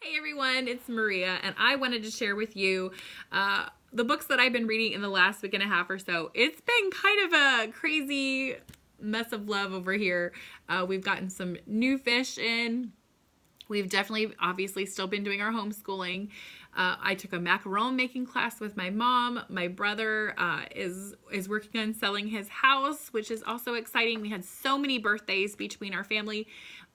Hey everyone, it's Maria, and I wanted to share with you the books that I've been reading in the last week and a half or so. It's been kind of a crazy mess of love over here. We've gotten some new fish in. We've definitely, obviously, still been doing our homeschooling. I took a macaron making class with my mom. My brother is working on selling his house, which is also exciting. We had so many birthdays between our family.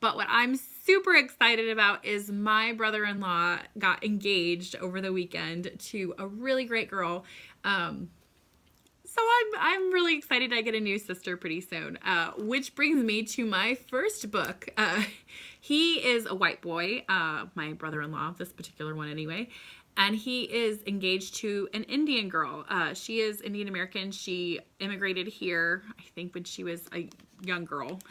But what I'm super excited about is my brother-in-law got engaged over the weekend to a really great girl. So I'm really excited I get a new sister pretty soon, which brings me to my first book. He is a white boy, my brother-in-law, this particular one anyway, and he is engaged to an Indian girl. She is Indian American. She immigrated here, I think, when she was a young girl.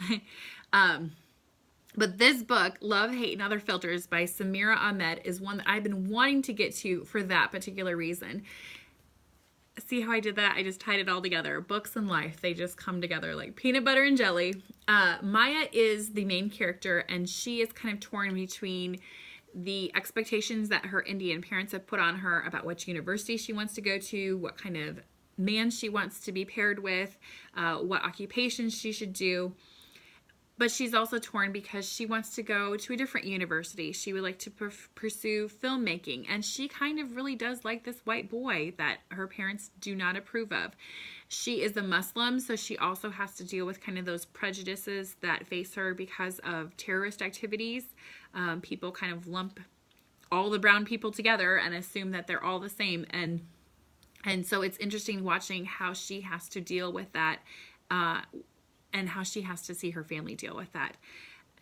But this book, Love, Hate, and Other Filters by Samira Ahmed, is one that I've been wanting to get to for that particular reason. See how I did that? I just tied it all together. Books and life, they just come together like peanut butter and jelly. Maya is the main character, and she is kind of torn between the expectations that her Indian parents have put on her about which university she wants to go to, what kind of man she wants to be paired with, what occupation she should do. But she's also torn because she wants to go to a different university. She would like to pursue filmmaking. And she kind of really does like this white boy that her parents do not approve of. She is a Muslim, so she also has to deal with kind of those prejudices that face her because of terrorist activities. People kind of lump all the brown people together and assume that they're all the same. And so it's interesting watching how she has to deal with that, and how she has to see her family deal with that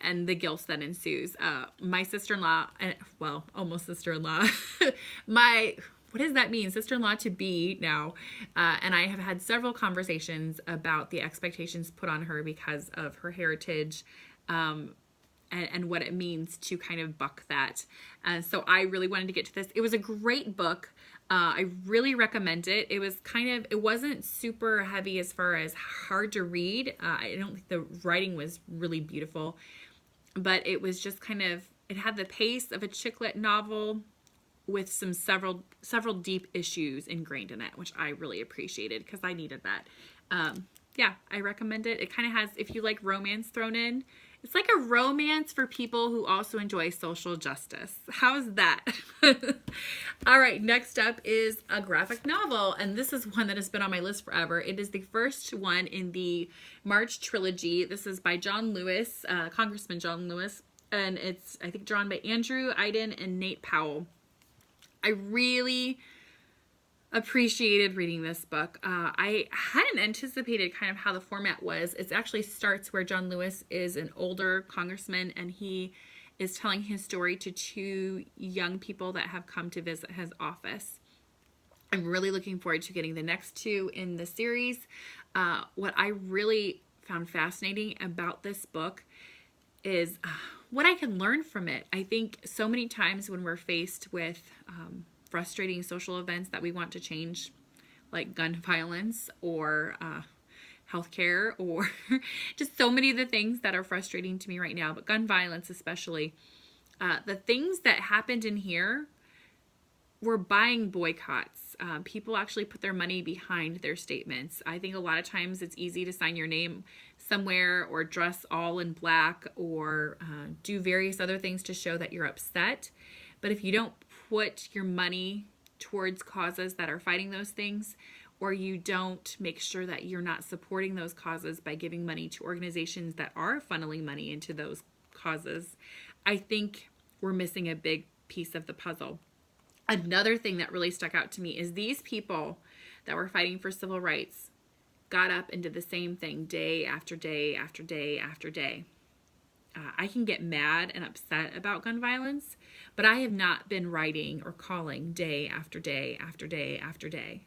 and the guilt that ensues. My sister-in-law, well, almost sister-in-law, what does that mean? Sister-in-law to be now. And I have had several conversations about the expectations put on her because of her heritage, and what it means to kind of buck that. So I really wanted to get to this. It was a great book. I really recommend it. It wasn't super heavy as far as hard to read. I don't think the writing was really beautiful, but it was just it had the pace of a chick lit novel with several deep issues ingrained in it, which I really appreciated because I needed that. Yeah, I recommend it. It kind of has, if you like romance thrown in, it's like a romance for people who also enjoy social justice. How's that? All right, next up is a graphic novel, and this is one that has been on my list forever. It is the first one in the March trilogy. This is by John Lewis, Congressman John Lewis, and it's, I think, drawn by Andrew Iden and Nate Powell. I really appreciated reading this book. I hadn't anticipated kind of how the format was. It actually starts where John Lewis is an older congressman, and he is telling his story to two young people that have come to visit his office. I'm really looking forward to getting the next two in the series. What I really found fascinating about this book is what I can learn from it. I think so many times when we're faced with frustrating social events that we want to change, like gun violence or healthcare, or just so many of the things that are frustrating to me right now, but gun violence especially. The things that happened in here were buying boycotts. People actually put their money behind their statements. I think a lot of times it's easy to sign your name somewhere or dress all in black or do various other things to show that you're upset. But if you don't put your money towards causes that are fighting those things, or you don't make sure that you're not supporting those causes by giving money to organizations that are funneling money into those causes, I think we're missing a big piece of the puzzle. Another thing that really stuck out to me is these people that were fighting for civil rights got up and did the same thing day after day after day after day. I can get mad and upset about gun violence, but I have not been writing or calling day after day after day after day,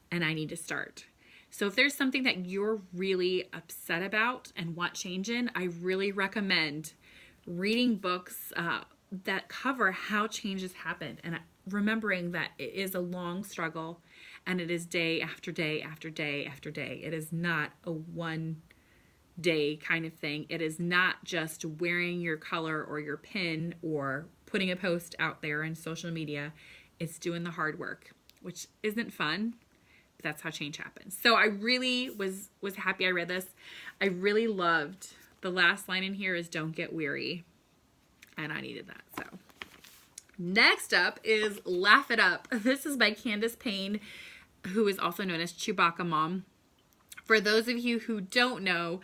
and I need to start. So if there's something that you're really upset about and want change in, I really recommend reading books that cover how changes happen, and remembering that it is a long struggle, and it is day after day after day after day. It is not a one day kind of thing. It is not just wearing your color or your pin or putting a post out there in social media. It's doing the hard work, which isn't fun, but that's how change happens. So I really was happy I read this. I really loved the last line in here is "Don't get weary." And I needed that. So next up is Laugh It Up. This is by Candace Payne, who is also known as Chewbacca Mom. For those of you who don't know,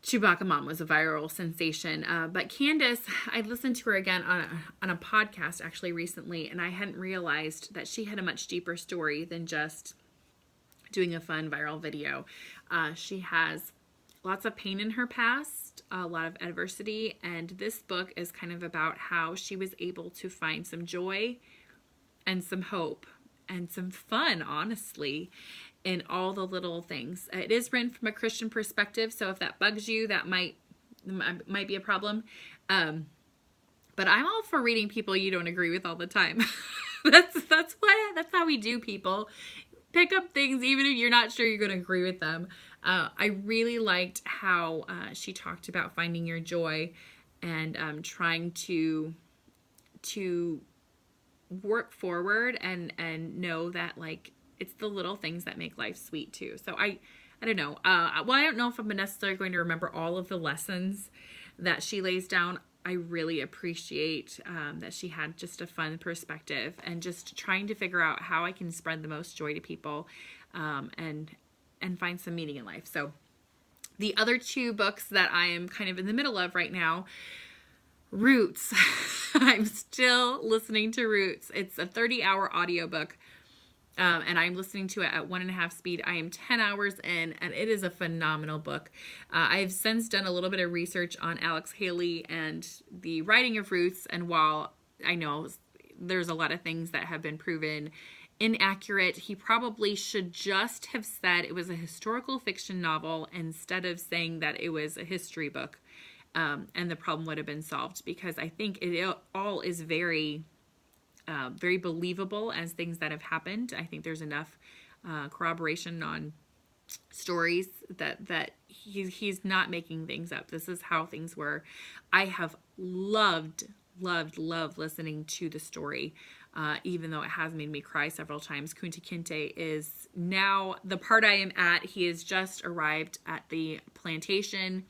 Chewbacca Mom was a viral sensation. But Candace, I listened to her again on a podcast actually recently, and I hadn't realized that she had a much deeper story than just doing a fun viral video. She has lots of pain in her past, a lot of adversity, and this book is kind of about how she was able to find some joy and some hope and some fun, honestly, in all the little things. It is written from a Christian perspective, so if that bugs you, that might be a problem. But I'm all for reading people you don't agree with all the time. That's how we do, people. Pick up things even if you're not sure you're going to agree with them. I really liked how she talked about finding your joy and trying to work forward and know that, like, it's the little things that make life sweet too. So I don't know. I don't know if I'm necessarily going to remember all of the lessons that she lays down. I really appreciate that she had just a fun perspective and just trying to figure out how I can spread the most joy to people and find some meaning in life. So the other two books that I am kind of in the middle of right now, Roots. I'm still listening to Roots. It's a 30-hour audiobook. And I'm listening to it at 1.5 speed. I am 10 hours in, and it is a phenomenal book. I've since done a little bit of research on Alex Haley and the writing of Roots, and while I know there's a lot of things that have been proven inaccurate, he probably should just have said it was a historical fiction novel instead of saying that it was a history book, and the problem would have been solved, because I think it all is very believable as things that have happened. I think there's enough corroboration on stories that he's not making things up. This is how things were. I have loved listening to the story, even though it has made me cry several times. Kunta Kinte is now the part I am at. He has just arrived at the plantation.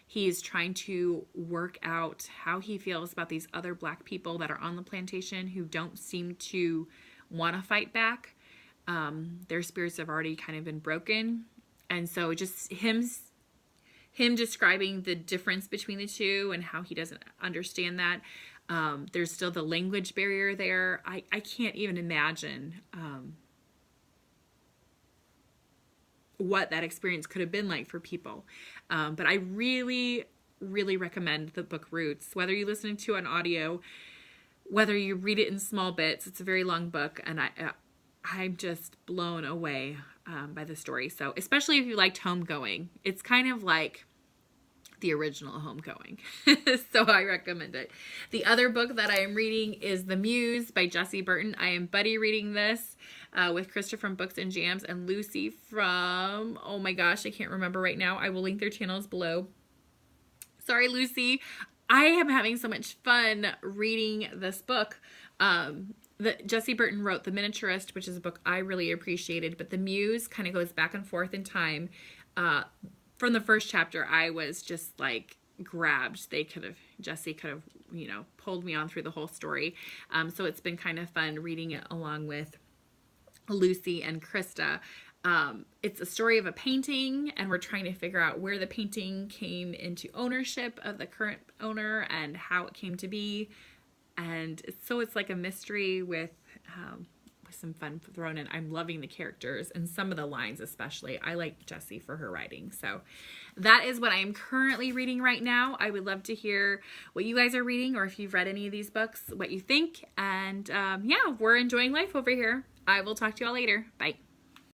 He's trying to work out how he feels about these other Black people that are on the plantation who don't seem to want to fight back. Their spirits have already kind of been broken. And so just him describing the difference between the two and how he doesn't understand that. There's still the language barrier there. I can't even imagine what that experience could have been like for people. But I really recommend the book Roots, whether you listen to an audio, whether you read it in small bits. It's a very long book, and I'm just blown away by the story. So especially if you liked Homegoing, it's kind of like the original Homegoing. So I recommend it. The other book that I am reading is The Muse by Jessie Burton. I am buddy reading this with Krista from Books and Jams and Lucy from, oh my gosh, I can't remember right now. I will link their channels below. Sorry, Lucy. I am having so much fun reading this book. Jessie Burton wrote The Miniaturist, which is a book I really appreciated, but The Muse kind of goes back and forth in time. From the first chapter, I was just like grabbed. Jessie could have, pulled me on through the whole story. So it's been kind of fun reading it along with Lucy and Krista. It's a story of a painting, and we're trying to figure out where the painting came into ownership of the current owner and how it came to be. And it's like a mystery with some fun thrown in. I'm loving the characters and some of the lines especially. I like Jessie for her writing. So that is what I am currently reading right now. I would love to hear what you guys are reading, or if you've read any of these books, what you think. And yeah, we're enjoying life over here. I will talk to you all later. Bye.